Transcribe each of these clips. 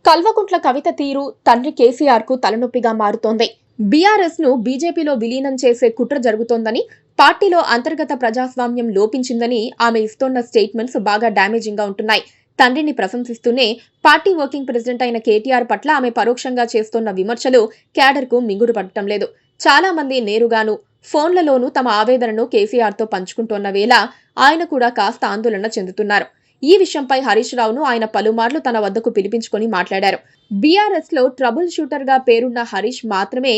కల్వకుంట్ల కవిత తీరు తండ్రి కేసీఆర్ కు తలనొప్పిగా మారుతోంది. బీఆర్ఎస్ ను బీజేపీలో విలీనం చేసే కుట్ర జరుగుతోందని, పార్టీలో అంతర్గత ప్రజాస్వామ్యం లోపించిందని ఆమె ఇస్తోన్న స్టేట్మెంట్స్ బాగా డ్యామేజింగ్ గా ఉంటున్నాయి. తండ్రిని ప్రశంసిస్తూనే పార్టీ వర్కింగ్ ప్రెసిడెంట్ అయిన కేటీఆర్ పట్ల ఆమె పరోక్షంగా చేస్తోన్న విమర్శలు క్యాడర్ కు మింగుడు పడటం లేదు. చాలా మంది నేరుగాను ఫోన్లలోనూ తమ ఆవేదనను కేసీఆర్ తో పంచుకుంటోన్న వేళ ఆయన కూడా కాస్త ఆందోళన చెందుతున్నారు. ఈ విషయంపై హరీష్ రావును ఆయన పలుమార్లు తన వద్దకు పిలిపించుకొని మాట్లాడారు. బీఆర్ఎస్ లో ట్రబుల్ షూటర్ గా పేరున్న హరీష్ మాత్రమే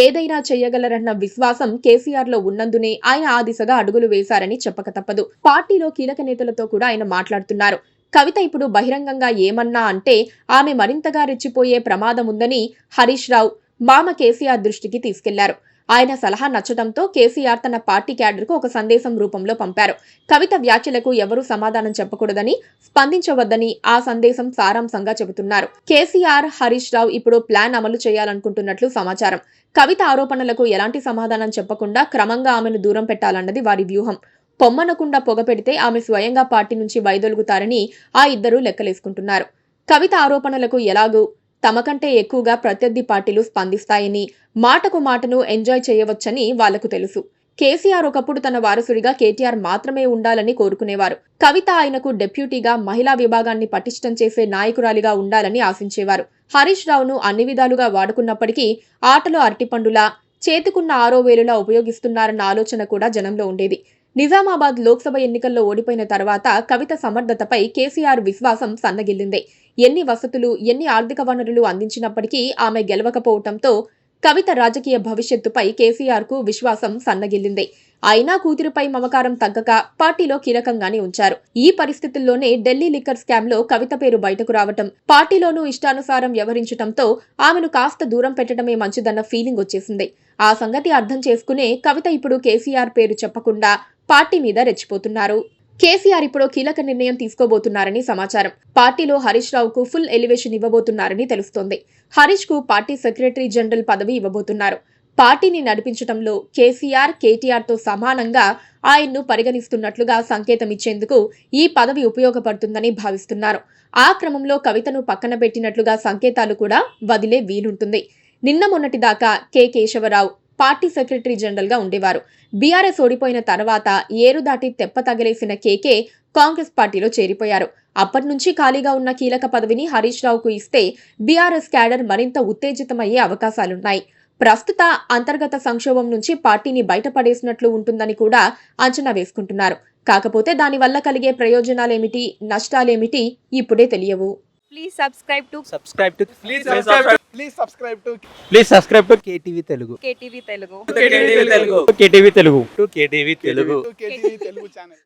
ఏదైనా చేయగలరన్న విశ్వాసం కేసీఆర్ లో ఉన్నందునే ఆయన ఆ దిశగా అడుగులు వేశారని చెప్పక తప్పదు. పార్టీలో కీలక నేతలతో కూడా ఆయన మాట్లాడుతున్నారు. కవిత ఇప్పుడు బహిరంగంగా ఏమన్నా అంటే ఆమె మరింతగా రెచ్చిపోయే ప్రమాదం ఉందని హరీష్ రావు మామ కేసీఆర్ దృష్టికి తీసుకెళ్లారు. ఆయన సలహా నచ్చడంతో కేసీఆర్ తన పార్టీ క్యాడర్ కు ఒక సందేశం రూపంలో పంపారు. కవిత వ్యాఖ్యలకు ఎవరూ సమాధానం చెప్పకూడదని, స్పందించవద్దని ఆ సందేశం సారాంశంగా చెబుతున్నారు. కేసీఆర్, హరీష్ రావు ఇప్పుడు ప్లాన్ అమలు చేయాలనుకుంటున్నట్లు సమాచారం. కవిత ఆరోపణలకు ఎలాంటి సమాధానం చెప్పకుండా క్రమంగా ఆమెను దూరం పెట్టాలన్నది వారి వ్యూహం. పొమ్మనకుండా పొగ పెడితే ఆమె స్వయంగా పార్టీ నుంచి వైదొలుగుతారని ఆ ఇద్దరూ లెక్కలేసుకుంటున్నారు. కవిత ఆరోపణలకు ఎలాగూ తమకంటే ఎక్కువగా ప్రత్యర్థి పార్టీలు స్పందిస్తాయని, మాటకు మాటను ఎంజాయ్ చేయవచ్చని వాళ్లకు తెలుసు. కేసీఆర్ ఒకప్పుడు తన వారసుడిగా కేటీఆర్ మాత్రమే ఉండాలని కోరుకునేవారు. కవిత ఆయనకు డెప్యూటీగా మహిళా విభాగాన్ని పటిష్టం చేసే నాయకురాలిగా ఉండాలని ఆశించేవారు. హరీష్ రావును అన్ని విధాలుగా వాడుకున్నప్పటికీ ఆటలో అరటిపండులా, చేతికున్న ఆరో వేలులా ఉపయోగిస్తున్నారన్న ఆలోచన కూడా జనంలో ఉండేది. నిజామాబాద్ లోక్సభ ఎన్నికల్లో ఓడిపోయిన తర్వాత కవిత సమర్థతపై కేసీఆర్ విశ్వాసం సన్నగిల్లింది. ఎన్ని వసతులు, ఎన్ని ఆర్థిక వనరులు అందించినప్పటికీ ఆమె గెలవకపోవడంతో కవిత రాజకీయ భవిష్యత్తుపై కేసీఆర్ కు విశ్వాసం సన్నగిల్లింది. అయినా కూతురుపై మమకారం తగ్గక పార్టీలో కీలకంగానే ఉంచారు. ఈ పరిస్థితుల్లోనే ఢిల్లీ లిక్కర్ స్కామ్ లో కవిత పేరు బయటకు రావటం, పార్టీలోనూ ఇష్టానుసారం వ్యవహరించడంతో ఆమెను కాస్త దూరం పెట్టడమే మంచిదన్న ఫీలింగ్ వచ్చేసింది. ఆ సంగతి అర్థం చేసుకునే కవిత ఇప్పుడు కేసీఆర్ పేరు చెప్పకుండా పార్టీ మీద రెచ్చిపోతున్నారు. కేసీఆర్ ఇప్పుడు కీలక నిర్ణయం తీసుకోబోతున్నారని సమాచారం. పార్టీలో హరీష్ రావుకు ఫుల్ ఎలివేషన్ ఇవ్వబోతున్నారని తెలుస్తోంది. హరీష్ కు పార్టీ సెక్రటరీ జనరల్ పదవి ఇవ్వబోతున్నారు. పార్టీని నడిపించడంలో కేసీఆర్, కేటీఆర్ తో సమానంగా ఆయన్ను పరిగణిస్తున్నట్లుగా సంకేతం ఇచ్చేందుకు ఈ పదవి ఉపయోగపడుతుందని భావిస్తున్నారు. ఆ క్రమంలో కవితను పక్కన పెట్టినట్లుగా సంకేతాలు కూడా వదిలే వీలుంటుంది. నిన్న మొన్నటిదాకా K Keshava Rao party secretary general గా ఉండేవారు. బీఆర్ఎస్ ఓడిపోయిన తర్వాత ఏరు దాటి తెప్ప తగలేసిన కేకే కాంగ్రెస్ పార్టీలో చేరిపోయారు. అప్పటి నుంచి ఖాళీగా ఉన్న కీలక పదవిని హరీష్ రావుకు ఇస్తే బీఆర్ఎస్ క్యాడర్ మరింత ఉత్తేజితమయ్యే అవకాశాలున్నాయి. ప్రస్తుత అంతర్గత సంక్షోభం నుంచి పార్టీని బయటపడేసినట్లు ఉంటుందని కూడా అంచనా వేసుకుంటున్నారు. కాకపోతే దానివల్ల కలిగే ప్రయోజనాలేమిటి, నష్టాలేమిటి ఇప్పుడే తెలియవు. Please subscribe to KTV Telugu. KTV Telugu. KTV Telugu. KTV Telugu channel.